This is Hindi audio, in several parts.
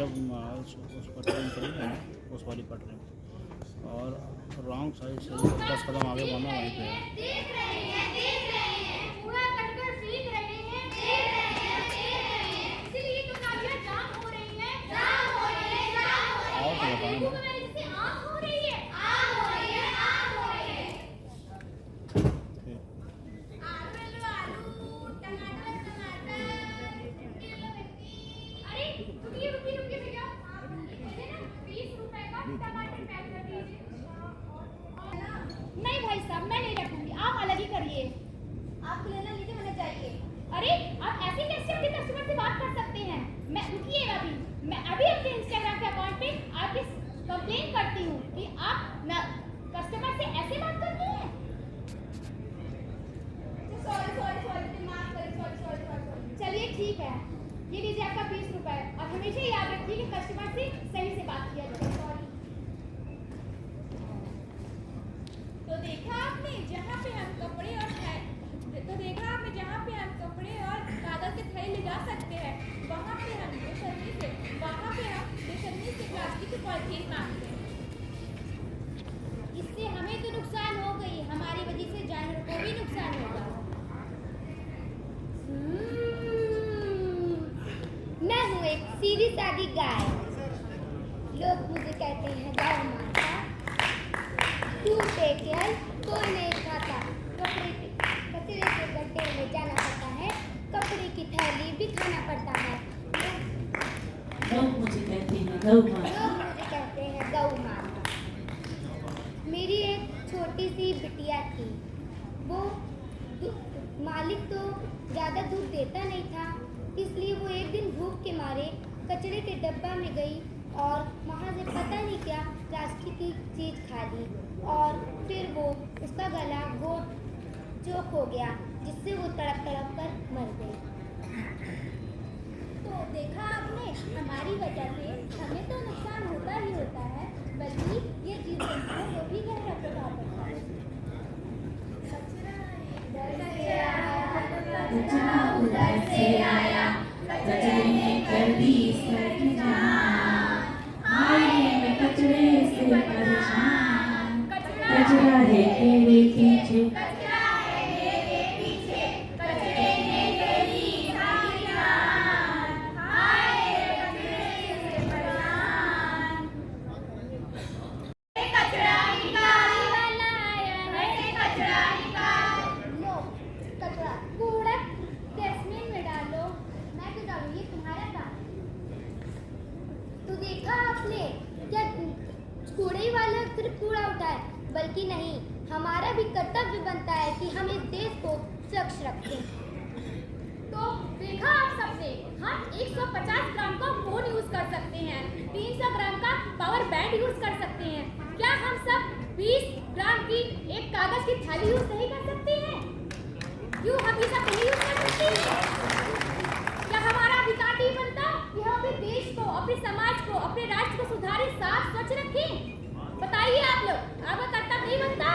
मतलब उस पटरी में चली गए उस वाली पटरी में, और रॉन्ग साइड से 10 कदम आगे बढ़ना वहीं पे है। और तो बताएं ना। नहीं भाई साहब, मैं नहीं रखूंगी, आप अलग ही करिए। आपको लेना लीजिए, मैंने चाहिए। अरे आप ऐसे कैसे अपने कस्टमर से बात कर सकते हैं? मैं रुकिएगा अभी, मैं अभी अपने इंस्टाग्राम के अकाउंट पे आपकी कंप्लेन करती हूँ कि आप कस्टमर से ऐसे बात करती हैं। चलिए ठीक है, ये लीजिए आपका 20 रुपए, और हमेशा याद रखिए कि कस्टमर से सही से बात किया जाए। सॉरी। तो देखा आपने जहाँ पे हम कपड़े और कागज के थैले ले जा सकते हैं, वहाँ पे हम बेशर्मी से प्लास्टिक की पॉलीथीन मांगते हैं। इससे हमें तो नुकसान हो गई, हमारी वजह से जानवरों को भी नुकसान होगा। मैं हूँ एक सीधी सादी गाय, लोग मुझे कहते हैं गौ माता। तू टेकर कोई नहीं खाता, कचरे के गड्ढे में जाना पड़ता है, कपड़े की थैली भी खाना पड़ता है। लोग मुझे कहते हैं गौ माता। मेरी एक छोटी सी बिटिया थी, वो मालिक तो ज़्यादा दूध देता नहीं था, इसलिए वो एक दिन भूख के मारे कचरे के डब्बा में गई और वहाँ से पता नहीं क्या प्लास्टिक की चीज़ खा ली, और फिर वो उसका गला चोक हो गया, जिससे वो तड़प कर मर गई। तो देखा आपने, हमारी वजह से हमें तो नुकसान होता ही होता है, बल्कि ये जीव जंतुओं को भी गहरा प्रभाव पड़ता है। कचरा उधर से आया, कचरे ने कर दी इसकी जान। हाय मैं कचरे से परेशान, कचरा है तेरे पीछे, कूड़े वाला सिर्फ कूड़ा उठाए, बल्कि नहीं, हमारा भी कर्तव्य बनता है कि हम इस देश को स्वच्छ रखें। तो देखा आप सबने, हम 150 ग्राम का फोन यूज कर सकते हैं, 300 ग्राम का पावर बैंक यूज कर सकते हैं। क्या हम सब 20 ग्राम की एक कागज की थैली यूज नहीं कर सकते हैं? क्यों हमेशा नहीं यूज कर सकते हैं? क्या हमारा अधिकार नहीं बनता कि हम अपने देश को, अपने समाज को, अपने राष्ट्र को सुधारें, साफ स्वच्छ रखें? बताइए आप लोग, आपका कर्तव्य नहीं बनता?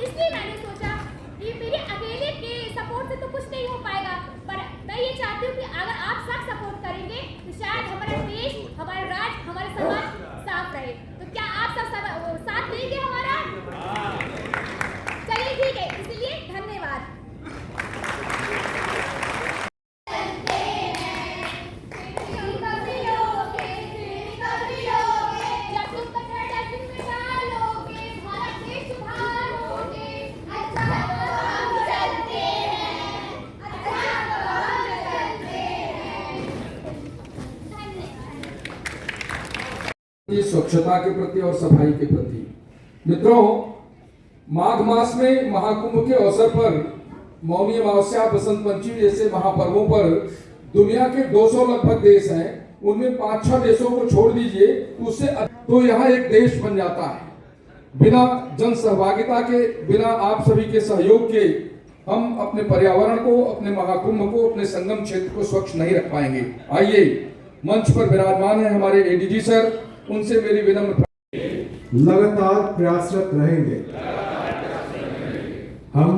इसलिए मैंने सोचा कि मेरे अकेले के सपोर्ट से तो कुछ नहीं हो पाएगा, पर मैं ये चाहती हूँ कि अगर आप सब सपोर्ट करेंगे तो शायद हमारा देश, हमारा राज्य, हमारा समाज साफ रहे। तो क्या आप सब साथ देंगे हमारा? चलिए ठीक है, इसलिए धन्यवाद। स्वच्छता के प्रति और सफाई के प्रति। मित्रों, माघ मास में महाकुंभ के अवसर पर मौनी अमावस्या, बसंत पंचमी जैसे महापर्वों पर दुनिया के 200 लगभग देश हैं, उनमें 5-6 देशों को छोड़ दीजिए तो यहाँ एक देश बन जाता है। बिना जन सहभागिता के, बिना आप सभी के सहयोग के हम अपने पर्यावरण को, अपने महाकुंभ को, अपने संगम क्षेत्र को स्वच्छ नहीं रख पाएंगे। आइए, मंच पर विराजमान है हमारे एडीजी सर, उनसे मेरी विनम्र लगातार प्रयासरत रहेंगे। हम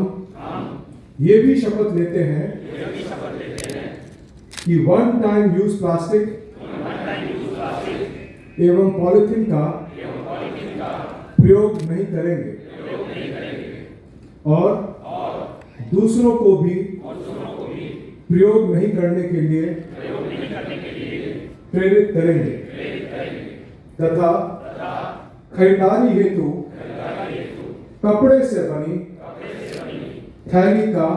ये भी शपथ लेते हैं कि वन टाइम यूज प्लास्टिक एवं पॉलिथीन का प्रयोग नहीं करेंगे और दूसरों को भी प्रयोग नहीं करने के लिए प्रेरित करेंगे तथा खरीदारी हेतु कपड़े से बनी थैली का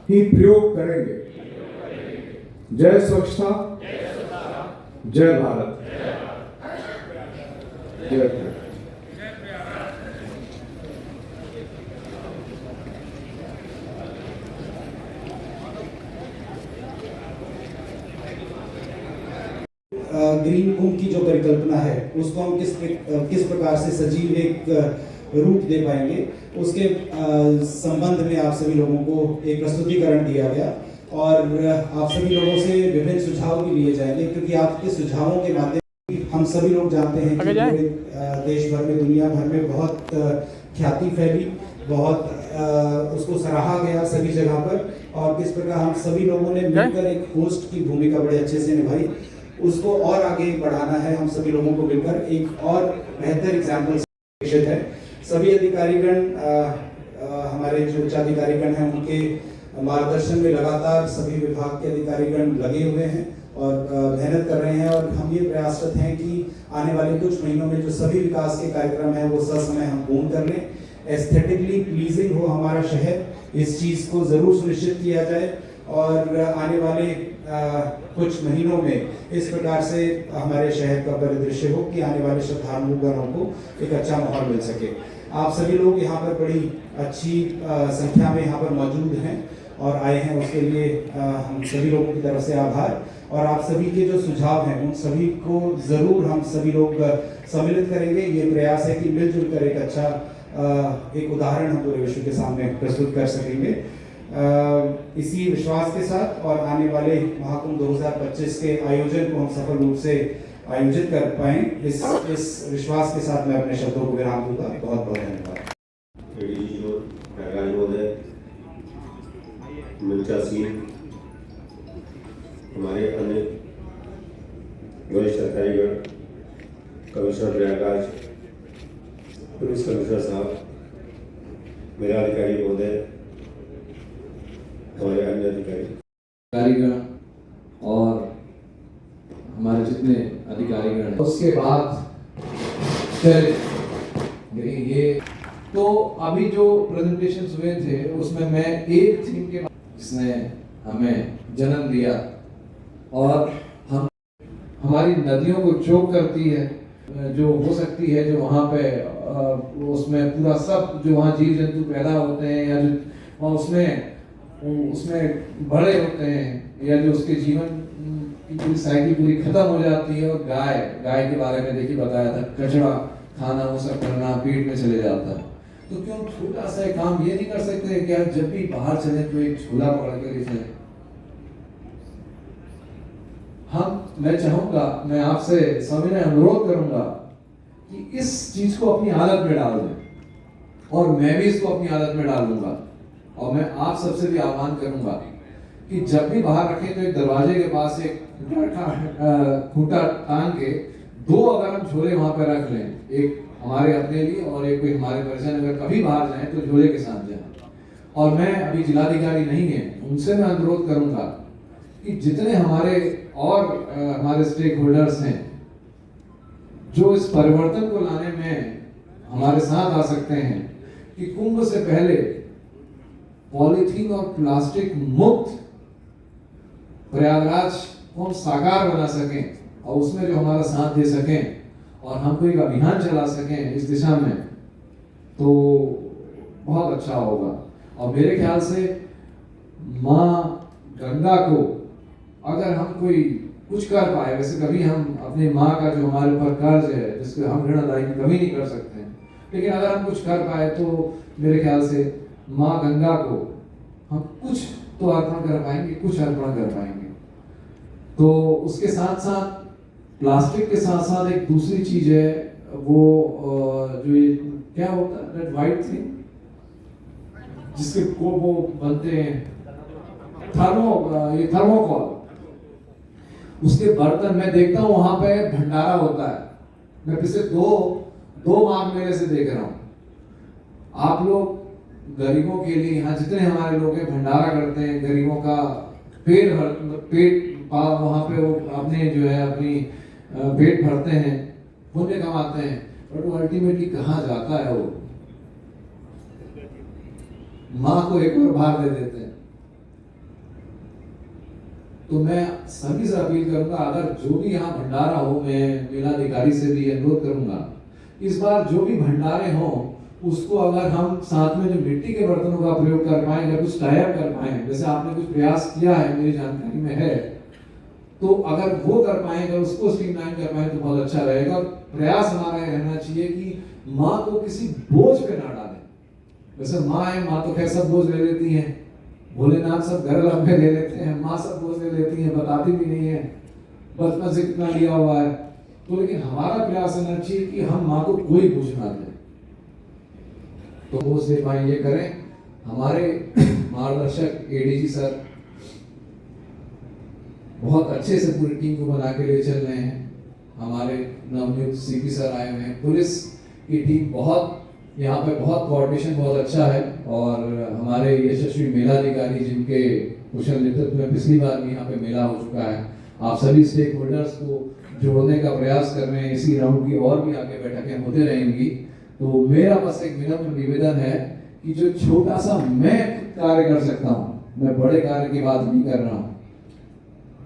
ही प्रयोग करेंगे। जय स्वच्छता, जय भारत। जय भारत। ग्रीन कुंभ की जो परिकल्पना है उसको हम किस प्रकार से सजीव एक रूप दे पाएंगे, उसके संबंध में आप सभी लोगों को एक प्रस्तुतिकरण दिया गया और आप सभी लोगों से विभिन्न सुझाव भी लिए जाएंगे, क्योंकि आपके सुझावों के माध्यम से हम सभी लोग जानते हैं कि पूरे देश भर में, दुनिया भर में बहुत ख्याति फैली, बहुत उसको सराहा गया सभी जगह पर, और किस प्रकार हम सभी लोगों ने मिलकर एक होस्ट की भूमिका बड़े अच्छे से निभाई। उसको और आगे बढ़ाना है, हम सभी लोगों को मिलकर एक और बेहतर एग्जाम्पल है। सभी अधिकारीगण, हमारे जो उच्चाधिकारीगण हैं, उनके मार्गदर्शन में लगातार सभी विभाग के अधिकारीगण लगे हुए हैं और मेहनत कर रहे हैं, और हम ये प्रयासरत हैं कि आने वाले कुछ महीनों में जो सभी विकास के कार्यक्रम हैं वो ससमय हम पूर्ण कर लें। एस्थेटिकली प्लीजिंग हो हमारा शहर, इस चीज़ को ज़रूर सुनिश्चित किया जाए और आने वाले कुछ महीनों में इस प्रकार से हमारे शहर का परिदृश्य हो कि आने वाले श्रद्धालुगणों को एक अच्छा माहौल मिल सके। आप सभी लोग यहाँ पर बड़ी अच्छी संख्या में यहाँ पर मौजूद हैं और आए हैं, उसके लिए हम सभी लोगों की तरफ से आभार। और आप सभी के जो सुझाव हैं उन सभी को ज़रूर हम सभी लोग सम्मिलित करेंगे। ये प्रयास है कि मिलजुल कर एक अच्छा एक उदाहरण हम पूरे विश्व के सामने प्रस्तुत कर सकेंगे। इसी विश्वास के साथ और आने वाले महाकुंभ 2025 के आयोजन को हम सफल रूप से आयोजित कर पाएं, इस विश्वास के साथ मैं अपने शब्दों को विराम दूंगा। बहुत बहुत धन्यवाद। हमारे अन्य वरिष्ठ अधिकारीगण, कमिश्नर प्रयागराज, पुलिस कमिश्नर साहब, मेरा अधिकारी महोदय, हमारे अन्य अधिकारीगण और हमारे जितने अधिकारीगण हैं, उसके बाद ये तो अभी जो प्रेजेंटेशंस हुए थे उसमें मैं एक थीम के जिसने हमें जन्म दिया और हम हमारी नदियों को चोक करती है, जो हो सकती है, जो वहाँ पे उसमें पूरा सब जो वहाँ जीव जंतु पैदा होते हैं या जो उसमें बड़े होते हैं या जो उसके जीवन की पूरी साइकिल पूरी खत्म हो जाती है। और गाय के बारे में देखिए बताया था, कचरा खाना वो सब करना, पेट में चले जाता है। तो क्यों छोटा सा काम ये नहीं कर सकते क्या, जब भी बाहर चले तो एक झोला पकड़ के ले चले। मैं चाहूंगा, मैं आपसे सविनय अनुरोध करूंगा कि इस चीज को अपनी आदत में डाल दें और मैं भी इसको अपनी आदत में डाल दूंगा। और मैं आप सबसे भी आह्वान करूंगा कि जब भी बाहर रखें तो एक दरवाजे के पास एक खूंटा टांग के दो अगर हम झोले वहां पर रख लें, एक हमारे अपने लिए और एक कोई हमारे परिजन अगर कभी बाहर जाएं तो झोले के साथ जाएं। और मैं अभी जिलाधिकारी नहीं है, उनसे मैं अनुरोध करूंगा कि जितने हमारे और हमारे स्टेक होल्डर्स हैं जो इस परिवर्तन को लाने में हमारे साथ आ सकते हैं, कि कुंभ से पहले पॉलीथीन और प्लास्टिक मुक्त प्रयागराज को हम साकार बना सकें और उसमें जो हमारा साथ दे सकें और हम कोई अभियान चला सकें इस दिशा में, तो बहुत अच्छा होगा। और मेरे ख्याल से माँ गंगा को अगर हम कोई कुछ कर पाए, वैसे कभी हम अपनी माँ का जो हमारे ऊपर कर्ज है जिसको हम ऋण अदायगी कभी नहीं कर सकते हैं, लेकिन अगर हम कुछ कर पाए तो मेरे ख्याल से माँ गंगा को हम कुछ तो अर्पण कर पाएंगे, कुछ अर्पण कर पाएंगे। तो उसके साथ साथ प्लास्टिक के साथ साथ एक दूसरी चीज है, वो जो ये क्या होता है, दैट वाइट थिंग जिसके को वो बनते हैं, ये थर्मोकॉल। उसके बर्तन मैं देखता हूँ वहां पे भंडारा होता है। मैं पिछले दो माघ मेले से देख रहा हूँ। आप लोग गरीबों के लिए यहाँ जितने हमारे लोग हैं भंडारा करते हैं, गरीबों का पेट वहां पे वो अपने जो है अपनी पेट भरते हैं, पुण्य कमाते हैं, बट वो अल्टीमेटली कहाँ जाता है? वो माँ को एक और भार दे देते हैं। तो मैं सभी से अपील करूंगा, अगर जो भी यहाँ भंडारा हो, मैं मेलाधिकारी से भी अनुरोध करूंगा इस बार जो भी भंडारे हो उसको अगर हम साथ में जो मिट्टी के बर्तनों का प्रयोग कर पाए या कुछ टाइप कर पाए, जैसे आपने कुछ प्रयास किया है मेरी जानकारी में है, तो अगर वो कर पाएंगे, उसको स्ट्रीमलाइन कर पाए तो बहुत अच्छा रहेगा। प्रयास हमारा ये रहना चाहिए कि माँ को किसी बोझ पे ना डालें। वैसे माँ है, माँ तो कैसा बोझ ले लेती है, भोलेनाथ सब घर लंबे ले लेते हैं, माँ सब बोझ ले लेती है, बताती भी नहीं है बचपन से कितना लिया हुआ है। तो लेकिन हमारा प्रयास रहना चाहिए कि हम माँ को कोई बोझ ना दें, तो बोझ दे पाए ये करें। हमारे मार्गदर्शक एडीजी सर बहुत अच्छे से पूरी टीम को बना के ले चल रहे हैं। हमारे नवनियुक्त सीपी सर आए हुए हैं, पुलिस की टीम बहुत यहाँ पे बहुत कोऑर्डिनेशन बहुत अच्छा है। और हमारे यशस्वी मेलाधिकारी जिनके कुशल नेतृत्व में पिछली बार भी यहाँ पे मेला हो चुका है, आप सभी स्टेक होल्डर्स को जोड़ने का प्रयास कर रहे हैं। इसी राउंड की और भी आगे बैठकें होते रहेंगी। तो मेरा बस एक विनम्र निवेदन है कि जो छोटा सा मैं कार्य कर सकता हूँ, मैं बड़े कार्य की बात नहीं कर रहा हूँ।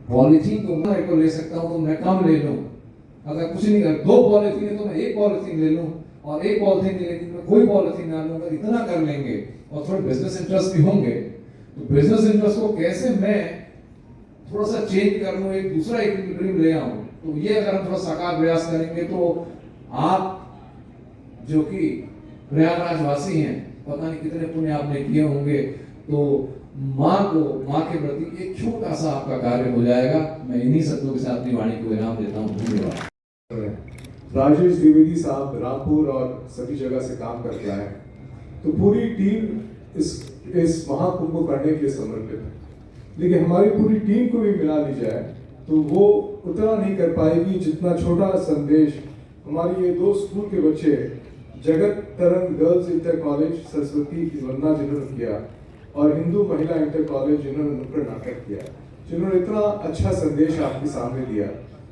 पॉलिथीन को मैं को ले सकता हूँ तो मैं कम ले लूँ, अगर कुछ नहीं कर 2 पॉलिथीन है तो मैं 1 पॉलिथीन ले लूँ, और 1 पॉलिथीन नहीं लेकिन मैं कोई पॉलिथीन ना लूँ। अगर इतना कर लेंगे और थोड़े बिजनेस इंटरेस्ट भी होंगे तो बिजनेस इंटरेस्ट को कैसे मैं थोड़ा सा चेंज कर लूँ, एक दूसरा इक्विलिब्रियम ले आऊँ, तो ये अगर हम थोड़ा साकार प्रयास करेंगे तो आप जो कि प्रयागराज वासी हैं, पता नहीं कितने पुण्य आपने किए होंगे, तो माँ के प्रति एक छोटा सा आपका कार्य हो जाएगा। मैं इन्हीं शब्दों के साथ अपनी वाणी को विराम देता हूँ। धन्यवाद। राजेश द्विवेदी साहब रामपुर और सभी जगह से काम करके आए, तो पूरी टीम इस महाकुंभ को करने के लिए समर्पित है। लेकिन हमारी पूरी टीम को भी मिला ली जाए तो वो उतना नहीं कर पाएगी जितना छोटा संदेश हमारी ये 2 स्कूल के बच्चे, जगत तरंग गर्ल्स इंटर कॉलेज सरस्वती वंदना जिन्होंने किया और हिंदू महिला इंटर कॉलेज जिन्होंने नुक्कड़ नाटक किया, जिन्होंने इतना अच्छा संदेश आपके सामने दिया,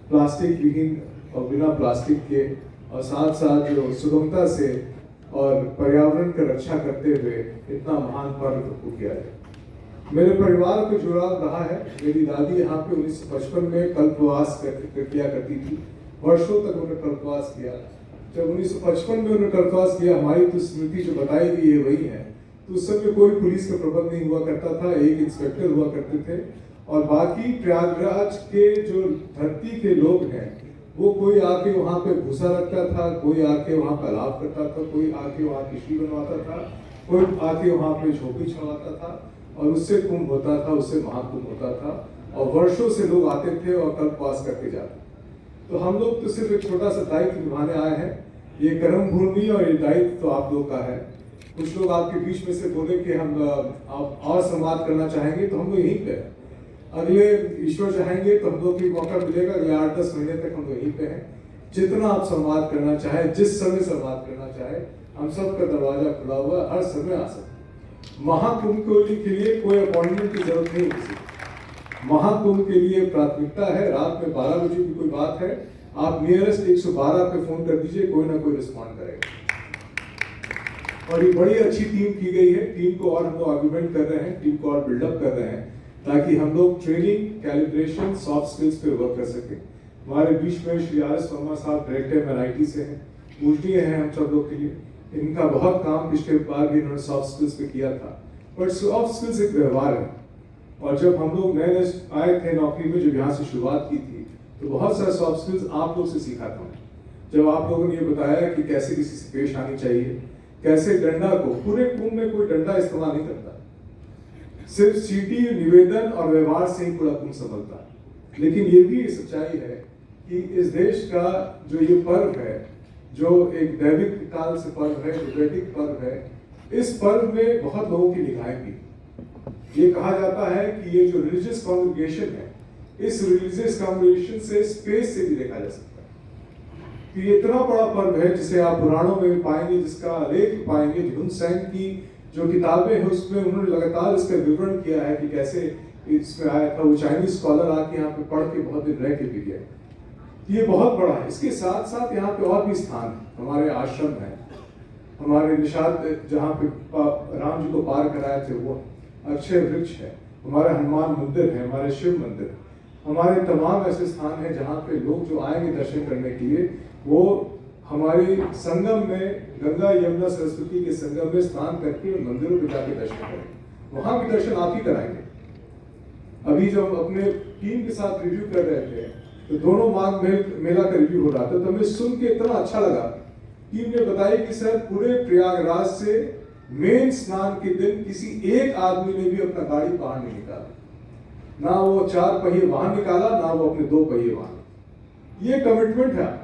प्लास्टिक विहीन और बिना प्लास्टिक के, और साथ साथ जो सुगमता से और पर्यावरण का रक्षा करते हुए इतना महान पर्व को किया है। मेरे परिवार को जुड़ाव रहा है। मेरी दादी यहाँ पे 1955 में कल्पवास किया करती थी, वर्षों तक उन्होंने कल्पवास किया। जब 1955 में उन्होंने कल्पवास किया, हमारी तो स्मृति जो बताई गई है वही है, तो उस समय कोई पुलिस का प्रबंध नहीं हुआ करता था, एक इंस्पेक्टर हुआ करते थे, और बाकी प्रयागराज के जो धरती के लोग हैं वो कोई आके वहाँ पे भूसा रखता था, कोई आके वहाँ पे अलाव करता था, कोई आके वहाँ किशली बनवाता था, कोई आके वहाँ पे झोपड़ी छवाता था, और उससे कुंभ होता था, उससे महाकुंभ होता था, और वर्षों से लोग आते थे और कल्पवास करके जाते। तो हम लोग तो सिर्फ एक छोटा सा दायित्व निभाने आए हैं। ये कर्म भूमि और ये दायित्व तो आप लोग का है। कुछ लोग आपके बीच में से बोले कि हम आप और संवाद करना चाहेंगे, तो हम लोग यहीं पे हैं। अगले ईश्वर चाहेंगे तो हम लोग भी मौका मिलेगा, अगले 8-10 महीने तक हम लोग यहीं पे हैं। जितना आप संवाद करना चाहे, जिस समय संवाद करना चाहे, हम सबका दरवाजा खुला हुआ, हर समय आ सकते। महाकुंभ के लिए कोई अपॉइंटमेंट की जरूरत नहीं किसी। महाकुंभ के लिए प्राथमिकता है, रात में 12 बजे की कोई बात है, आप नियरेस्ट 112 पे फोन कर दीजिए, कोई ना कोई रिस्पॉन्ड करेगा। और ये बड़ी अच्छी टीम की गई है। टीम को और हम लोग आर्गुमेंट कर रहे हैं, टीम को और बिल्डअप कर रहे हैं, ताकि हम लोग ट्रेनिंग, कैलिब्रेशन, सॉफ्ट स्किल्स पे वर्क कर सके। हमारे बीच में श्री RS वर्मा साहब डायरेक्टर MNIT से हैं, पूजनीय हैं हम सब लोग के लिए। इनका बहुत काम पिछले बार भी इन्होंने सॉफ्ट स्किल्स पे किया था। बट सॉफ्ट स्किल्स एक व्यवहार है, और जब हम लोग नए आए थे नौकरी में, जब यहाँ से शुरुआत की थी, तो बहुत सारे सॉफ्ट स्किल्स आप लोग से सीखा था। जब आप लोगों ने ये बताया कि कैसे किसी से पेश आनी चाहिए, कैसे डंडा को, पूरे कुंभ में कोई डंडा इस्तेमाल नहीं करता, सिर्फ सीटी, निवेदन और व्यवहार से ही पूरा कुंभ संभलता। लेकिन ये भी सच्चाई है कि इस देश का जो ये पर्व है, जो एक दैविक काल से पर्व है, जो वैदिक पर्व है, इस पर्व में बहुत लोगों की निगाहें भी। ये कहा जाता है कि ये जो रिलीजियस कॉन्ग्रेगेशन है, इस रिलीजियस कॉम्बिनेशन से स्पेस से भी देखा जा सकता है कि ये इतना बड़ा पर्व है जिसे आप पुराणों में भी पाएंगे, जिसका लेख पाएंगे। ह्युन-सेंग की जो किताबें हैं उसमें उन्होंने लगातार इसका विवरण किया है कि कैसे इसमें आया था। वो चाइनीज स्कॉलर आके यहाँ पे पढ़ के बहुत दिन रह के भी गए। ये बहुत बड़ा है। इसके साथ साथ यहाँ पे और भी स्थान है, हमारे आश्रम है, हमारे निषाद जहाँ पे राम जी को पार कराए थे वो अक्षय वृक्ष है, हमारा हनुमान मंदिर है, हमारे शिव मंदिर, हमारे तमाम ऐसे स्थान हैं जहाँ पे लोग जो आएंगे दर्शन करने के लिए वो हमारे संगम में, गंगा यमुना सरस्वती के संगम में स्नान करके मंदिरों पे जाके दर्शन करेंगे। वहाँ भी दर्शन आप ही कराएंगे। अभी जब अपने टीम के साथ रिव्यू कर रहे थे तो दोनों माघ मेला का रिव्यू हो रहा था, तो हमें सुन के इतना अच्छा लगा। टीम ने बताया कि सर पूरे प्रयागराज से मेन स्नान के दिन किसी एक आदमी ने भी अपना गाड़ी बाहर नहीं निकाला, ना वो 4 पहिए वाहन निकाला, ना वो अपने 2 पहिए वाहन। ये कमिटमेंट है आपका,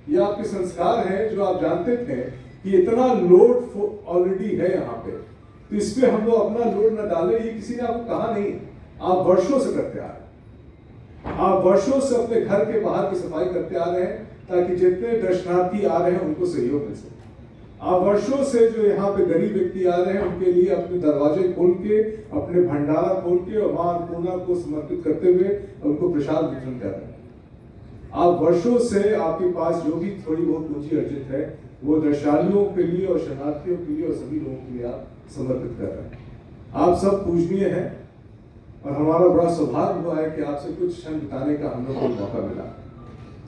ये आपके संस्कार है जो आप जानते थे कि इतना लोड ऑलरेडी है यहाँ पे, तो इस पे हम लोग अपना लोड न डालें। ये किसी ने आपको कहा नहीं, आप वर्षों से करते आ रहे हैं। आप वर्षों से अपने घर के बाहर की सफाई करते आ रहे हैं ताकि जितने दर्शनार्थी आ रहे हैं उनको सहयोग मिल सके। आप वर्षों से जो यहाँ पे गरीब व्यक्ति आ रहे हैं उनके लिए अपने दरवाजे खोल के, अपने भंडारा खोल के और मां अन्नपूर्णा को समर्पित करते हुए उनको प्रसाद वितरण कर रहे हैं। आप वर्षों से आपके पास जो भी थोड़ी बहुत पूंजी अर्जित है वो दर्शनार्थियों के लिए और शरणार्थियों के लिए और सभी लोगों के लिए आप समर्पित कर रहे हैं। आप सब पूजनीय हैं और हमारा बड़ा सौभाग्य हुआ है कि आपसे कुछ क्षण बिताने का हम लोग को मौका मिला।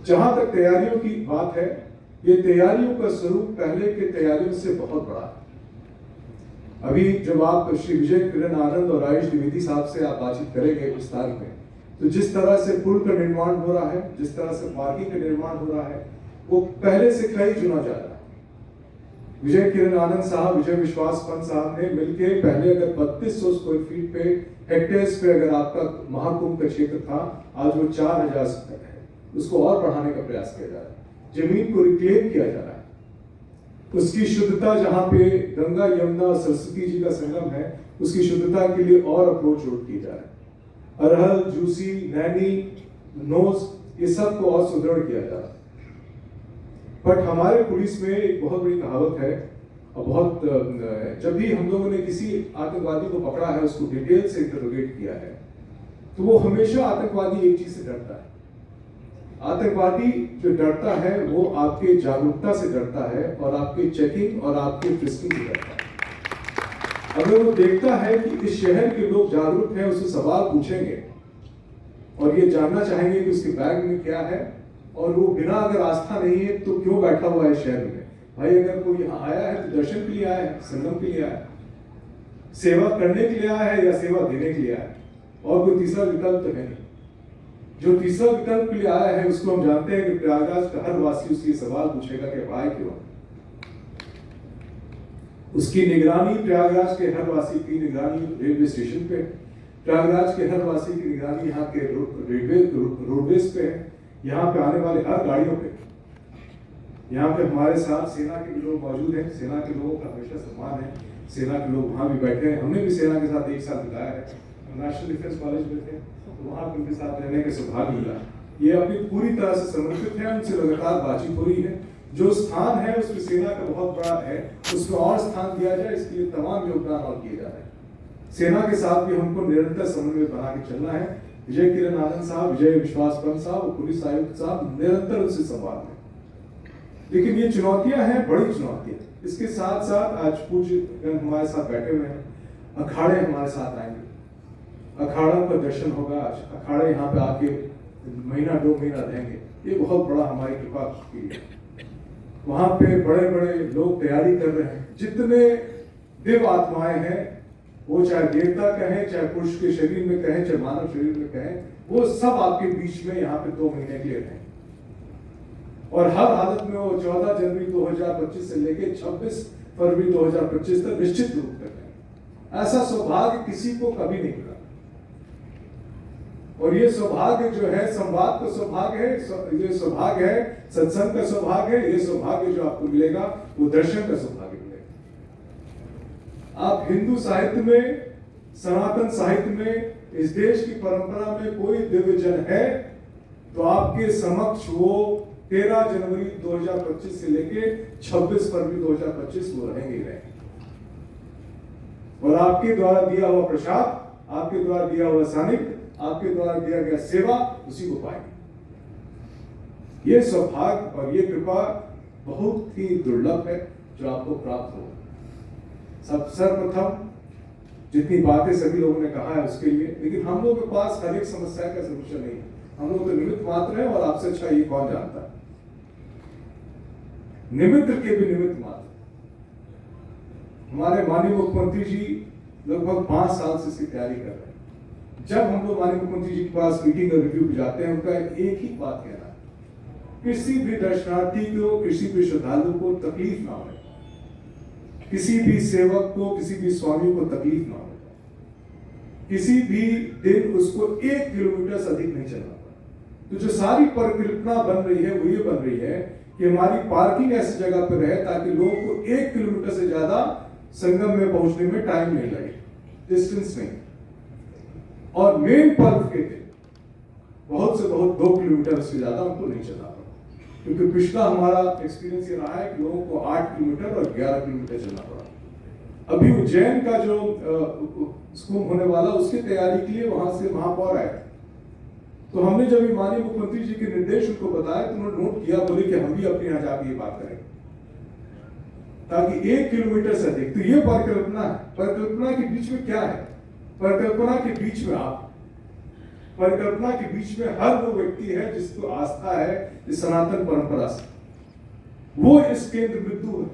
जहां तक तैयारियों की बात है, ये तैयारियों का स्वरूप पहले के तैयारियों से बहुत बड़ा है। अभी जब आप श्री विजय किरण आनंद और आयुष द्विवेदी साहब से आप बातचीत करेंगे विस्तार में, तो जिस तरह से पुल का निर्माण हो रहा है, जिस तरह से पार्किंग का निर्माण हो रहा है, वो पहले से कई चुना जा रहा है। विजय किरण आनंद साहब, विजय विश्वास पंत साहब ने मिलके पहले अगर 3200 स्क्वायर फीट पे, हेक्टेयर्स पे अगर आपका महाकुंभ का क्षेत्र था, आज वो 4000 है, उसको और बढ़ाने का प्रयास किया जा रहा है। जमीन को रिक्लेम किया जा रहा है। उसकी शुद्धता, जहां पे गंगा यमुना सरस्वती जी का संगम है, उसकी शुद्धता के लिए और अप्रोच रोड किए जा रहे हैं। अरहल, जूसी, नैनी, नोज, ये सब को और सुदृढ़ किया जा रहा है। बट हमारे पुलिस में एक बहुत बड़ी कहावत है और बहुत जब भी हम लोगों ने किसी आतंकवादी को पकड़ा है, उसको डिटेल से इंटरोगेट किया है, तो वो हमेशा आतंकवादी एक चीज से डरता है। आतंकवादी जो डरता है वो आपके जागरूकता से डरता है और आपके चेकिंग और आपके फ्रिस्किंग से डरता है। अगर वो देखता है कि इस शहर के लोग जागरूक हैं, उससे सवाल पूछेंगे और ये जानना चाहेंगे कि उसके बैग में क्या है, और वो बिना अगर आस्था नहीं है तो क्यों बैठा हुआ है शहर में। भाई अगर कोई यहाँ आया है तो दर्शन के लिए आया है, संगम के लिए आया है, सेवा करने के लिए आया है या सेवा देने के लिए आया है, और कोई तीसरा विकल्प तो है नहीं। जो तीसरा विकल्प के लिए आया है उसको हम जानते हैं कि प्रयागराज का हर वासी उससे सवाल पूछेगा कि आए क्यों। उसकी निगरानी, प्रयागराज के हर वासी की निगरानी रेलवे स्टेशन पे, प्रयागराज के हर वासी की निगरानी यहाँ के रोडवेज पे है, यहाँ पे आने वाले हर गाड़ियों पे। यहाँ पे हमारे साथ सेना के भी लोग मौजूद हैं, सेना के लोगों का हमेशा सम्मान है, सेना के लोग वहाँ भी बैठे हैं। हमने भी सेना के साथ एक साथ बिताया है, नेशनल डिफेंस कॉलेज में थे तो वहाँ पे उनके साथ रहने का सौभाग्य मिला। ये अपनी पूरी तरह से समर्पित है, उनसे लगातार बातचीत हो रही है। जो स्थान है उसमें सेना का बहुत बड़ा है, उसमें और स्थान दिया जाए, इसके लिए तमाम योगदान और किए जा रहे हैं। सेना के साथ भी हमको निरंतर समन्वय बना के चलना है। विजय किरण आनंद साहब, विजय विश्वास पंत साहब, पुलिस आयुक्त साहब निरंतर उनसे संवाद में। लेकिन ये चुनौतियां हैं, बड़ी चुनौतियां। इसके साथ साथ आज पूज्य हमारे साथ बैठे हुए हैं, अखाड़े हमारे साथ आएंगे, अखाड़ों का दर्शन होगा। आज अखाड़े यहाँ पे आके महीना 2 महीना रहेंगे, ये बहुत बड़ा हमारी कृपा की है। वहां पे बड़े बड़े लोग तैयारी कर रहे हैं। जितने दिव्य आत्माएं हैं, वो चाहे देवता कहें, चाहे पुरुष के शरीर में कहें, चाहे मानव शरीर में कहें, वो सब आपके बीच में यहाँ पे 2 महीने के लिए रहें। और हर हालत में वो 14 जनवरी 2025 से लेके 26 फरवरी 2025 तक निश्चित रूप से रहें। ऐसा सौभाग्य किसी को कभी नहीं मिला। और ये सौभाग्य जो है, संवाद का सौभाग्य है, ये सौभाग्य है, सत्संग का सौभाग्य है। ये सौभाग्य जो आपको मिलेगा वो दर्शन का सौभाग्य मिलेगा। आप हिंदू साहित्य में सनातन साहित्य में, इस देश की परंपरा में कोई दिव्य जन है तो आपके समक्ष वो 13 जनवरी 2025 से लेके 26 फरवरी 2025 वो रहेंगे ही रहेंगे। और आपके द्वारा दिया हुआ प्रसाद, आपके द्वारा दिया हुआ सानिध्य, आपके द्वारा दिया गया सेवा, उसी को पाएंगे। ये सौभाग्य और ये कृपा बहुत ही दुर्लभ है जो आपको प्राप्त हो। सर्वप्रथम जितनी बातें सभी लोगों ने कहा है उसके लिए, लेकिन हम लोगों के पास हर एक समस्या का सलूशन नहीं है। हम लोग तो निमित्त मात्र हैं और आपसे अच्छा ये कौन जानता है। निमित्त के भी निमित्त मात्र। हमारे माननीय मुख्यमंत्री जी लगभग 5 साल से इसकी तैयारी कर रहे हैं। जब हम लोग माननीय मुख्यमंत्री जी के पास मीटिंग और रिव्यू पे जाते हैं, उनका एक ही बात कहना है, किसी भी दर्शनार्थी को, किसी भी श्रद्धालु को तकलीफ ना हो, किसी भी सेवक को, किसी भी स्वामी को तकलीफ ना हो, किसी भी दिन उसको 1 किलोमीटर से अधिक नहीं चलना पड़ा। तो जो सारी परिकल्पना बन रही है वो ये बन रही है कि हमारी पार्किंग ऐसी जगह पर रहे ताकि लोगों को 1 किलोमीटर से ज्यादा संगम में पहुंचने में टाइम नहीं लगे, डिस्टेंस नहीं। और मेन पर्व के दिन बहुत से बहुत 2 किलोमीटर से ज्यादा उनको नहीं चलना पड़ा, क्योंकि पिछला हमारा एक्सपीरियंस ये रहा है कि लोगों को 8 किलोमीटर और 11 किलोमीटर चलना पड़ा। अभी उज्जैन का जो कुंभ होने वाला, उसकी तैयारी के लिए वहां से महापौर आए, तो हमने जब माननीय मुख्यमंत्री जी के निर्देश उनको बताया तो उन्होंने नोट किया, बोले कि हम भी अपने यहाँ जाके ये बात करेंगे ताकि 1 किलोमीटर से अधिक। तो ये परिकल्पना है। परिकल्पना के बीच में क्या है? परिकल्पना के बीच में आप, परिकल्पना के बीच में हर वो व्यक्ति है जिसको आस्था है इस सनातन परंपरा से, वो इस केंद्र बिंदु है।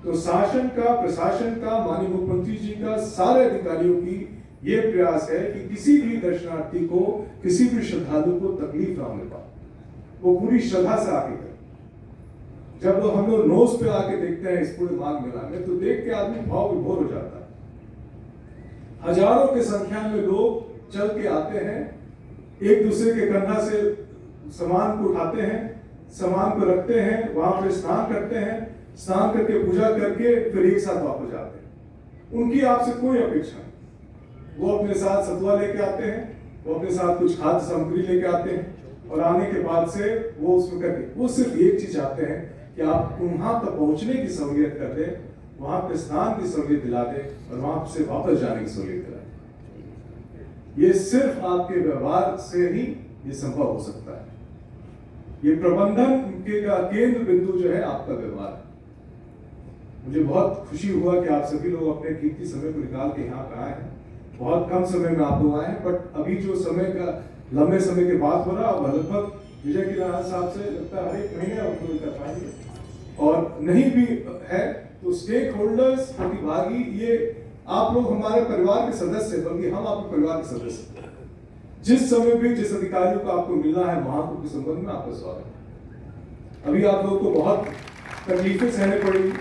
तो शासन का, प्रशासन का, माननीय मुख्यमंत्री जी का, सारे अधिकारियों की ये प्रयास है कि किसी भी दर्शनार्थी को, किसी भी श्रद्धालु को तकलीफ ना होने पाए, वो पूरी श्रद्धा से आके करें। जब हम लोग नोज पे आके देखते हैं इस पूरे माघ मेला में, तो देख के आदमी भाव विभोर हो जाता है। हजारों की संख्या में लोग चल के आते हैं, एक दूसरे के कंधा से सामान को उठाते हैं, सामान को रखते हैं, वहां पे स्नान करते हैं, स्नान करके पूजा करके फिर एक साथ वापस जाते हैं। उनकी आपसे कोई अपेक्षा नहीं। वो अपने साथ सतुआ लेके आते हैं, वो अपने साथ कुछ खाद्य सामग्री लेके आते हैं और आने के बाद से वो उसमें करके वो सिर्फ एक चीज चाहते हैं कि आप वहां तक पहुंचने की सहूलियत कर दें, वहां पे स्नान की सहूलियत दिला दें और वहां से वापस जाने की सहूलियत दिला दें। ये सिर्फ आपके व्यवहार से ही ये संभव हो सकता है। ये प्रबंधन के का केंद्र बिंदु जो है आपका व्यवहार है। मुझे बहुत खुशी हुआ कि आप सभी लोग अपने कीमती समय को निकाल के यहाँ पे आए हैं। बहुत कम समय में आप लोग आए हैं, बट अभी जो समय का लंबे समय के बाद हो रहा है, लगभग विजय किलाल साहब से लगता है हर एक महीने आप लोग कर पाएंगे, और नहीं भी है तो स्टेक होल्डर्स, प्रतिभागी, ये आप लोग हमारे परिवार के सदस्य, बल्कि हम आपके परिवार के सदस्य। जिस समय भी जिस अधिकारियों को आपको मिलना है महाकुंभ के संबंध में आपका स्वागत है। अभी आप लोग को बहुत तकलीफें सहने पड़ेगी।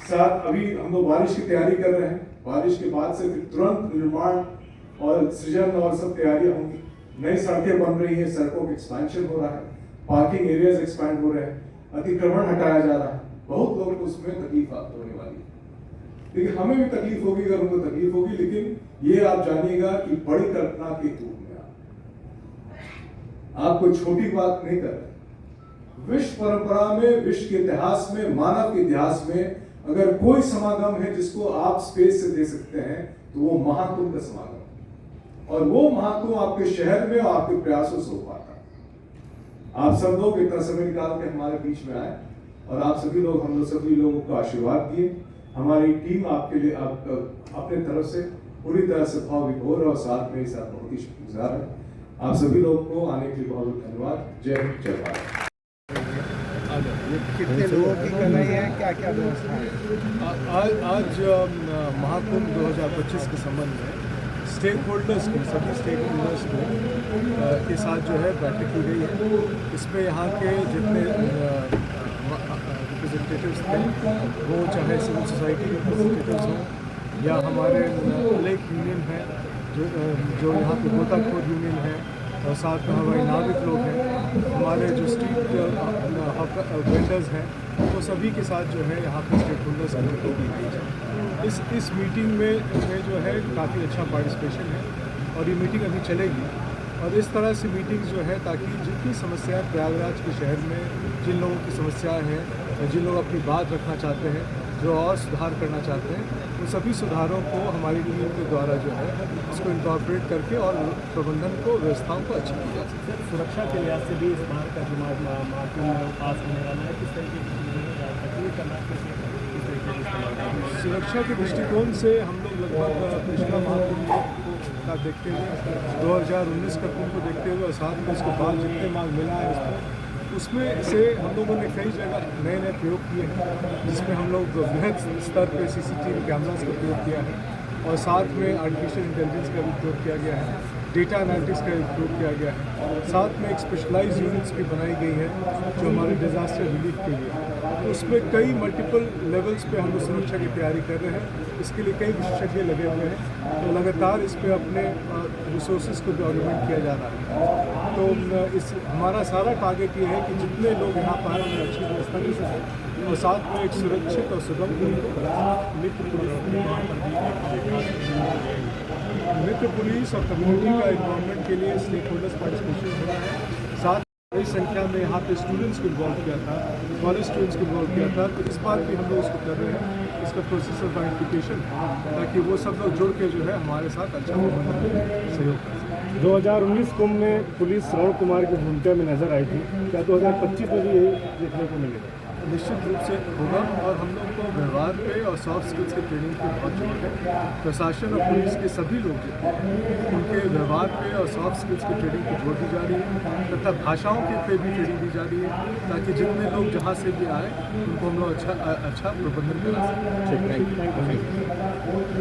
साथ अभी हम लोग बारिश की तैयारी कर रहे हैं, बारिश के बाद से फिर तुरंत निर्माण और सृजन और सब तैयारियां होंगी। नई सड़कें बन रही हैं, सड़कों का एक्सपेंशन हो रहा है, पार्किंग एरियाज एक्सपैंड हो रहे हैं, अतिक्रमण हटाया जा रहा है। बहुत लोगों को उसमें तकलीफ होने वाली है, लेकिन हमें भी तकलीफ होगी अगर उनको तकलीफ होगी, लेकिन ये आप जानिएगा कि बड़ी कल्पना के रूप में आप कोई छोटी बात नहीं कर रहे। विश्व परंपरा में, विश्व के इतिहास में, मानव के इतिहास में अगर कोई समागम है जिसको आप स्पेस से दे सकते हैं तो वो महाकुंभ का समागम, और वो महाकुंभ आपके शहर में और आपके प्रयासों से हो पाता। आप सब लोग इतना समय निकाल के हमारे बीच में आए और आप सभी लोग, हम लोग सभी लोगों को आशीर्वाद दिए। हमारी टीम आपके लिए अपने तरफ से पूरी तरह से भाव विभोर और साथ में साथ बहुत ही शुक्रगुजार है। आप सभी लोगों को आने के लिए बहुत बहुत धन्यवाद। जय हिंद, जय भारत। कितने लोगों की करना है, क्या क्या व्यवस्था है? आज महाकुंभ 2025 के संबंध में स्टेक होल्डर्स की, सभी स्टेक होल्डर्स के साथ जो है बैठक की गई है। इसमें यहाँ के जितने रिप्रेजेंटेटिव्स थे, वो चाहे सिविल सोसाइटी के रिप्रेजेंटेटिव्स हों या हमारे अनेक यूनियन हैं, जो यहाँ पे गोताखोर यूनियन है, और साथ में हमारे नाविक लोग हैं, हमारे जो स्ट्रीट वेंडर्स हैं, वो सभी के साथ जो है यहाँ पे स्टेक होल्डर्स की मीटिंग की गई है। इस मीटिंग में जो है काफ़ी अच्छा पार्टिसिपेशन है और ये मीटिंग अभी चलेगी और इस तरह से मीटिंग्स जो है ताकि जितनी समस्याएं प्रयागराज के शहर में जिन लोगों की समस्याएं हैं, जिन लोग अपनी बात रखना चाहते हैं, जो और सुधार करना चाहते हैं, उन सभी सुधारों को हमारी टीम के द्वारा जो है इसको इंकॉर्पोरेट करके और प्रबंधन को, व्यवस्थाओं को अच्छी की जा सकती है। सुरक्षा के लिहाज से भी इस बार का जो महाकुंभ पास होने वाला है, किस तरीके की चीज़ें करना चाहिए, किस तरीके से सुरक्षा के दृष्टिकोण से हम लोग लगभग पिछला महाकुंभ का देखते हुए 2019 का कुंभ को देखते हुए और साथ में इसके बाद जितने मांग मिला है उसमें से हम लोगों ने कई जगह नए नए प्रयोग किए हैं, जिसमें हम लोग बृहद स्तर पे CCTV कैमरास का प्रयोग किया है और साथ में आर्टिफिशियल इंटेलिजेंस का भी प्रयोग किया गया है, डेटा एनालिटिक्स का भी प्रयोग किया गया है। साथ में एक स्पेशलाइज यूनिट्स भी बनाई गई है जो हमारे डिज़ास्टर रिलीफ के लिए, तो उसमें कई मल्टीपल लेवल्स पे हम लोग सुरक्षा की तैयारी कर रहे हैं। इसके लिए कई विशेषज्ञ लगे हुए हैं, तो लगातार इस पर अपने रिसोर्सेज को भी ऑर्गेनाइज किया जा रहा है। तो इस हमारा सारा टारगेट ये है कि जितने लोग यहाँ पर आए उन्हें अच्छी व्यवस्था मिल सके और साथ में एक सुरक्षित और सुगम मित्र पुलिस और कम्युनिटी का इन्वॉल्वमेंट के लिए स्टेक होल्डर्स पार्टिसिपेशन हो रहा है। साथ बड़ी संख्या में यहाँ पे स्टूडेंट्स को इन्वॉल्व किया था, कॉलेज स्टूडेंट्स को इन्वॉल्व किया था, तो इस बार भी हम लोग इसको कर रहे हैं, इसका प्रोसेस ऑफ आइडेंटिफिकेशन, ताकि वो सब लोग जुड़ के जो है हमारे साथ अच्छा सहयोग कर सकें। 2019 कुंभ में पुलिस श्रवण कुमार की भूमिका में नजर आई थी, क्या 2025 में भी यही देखने को मिलेगा? निश्चित रूप से होगा और हम लोग को व्यवहार पे और सॉफ्ट स्किल्स की ट्रेनिंग पे बहुत जोर है। प्रशासन और पुलिस के सभी लोग जो हैं उनके व्यवहार पे और सॉफ्ट स्किल्स की ट्रेनिंग पे जोर दी जा रही है तथा भाषाओं के पे भी ट्रेनिंग दी जा रही है, ताकि जितने लोग जहाँ से भी आए उनको हम लोग अच्छा प्रबंधन करा सकें। Thank you.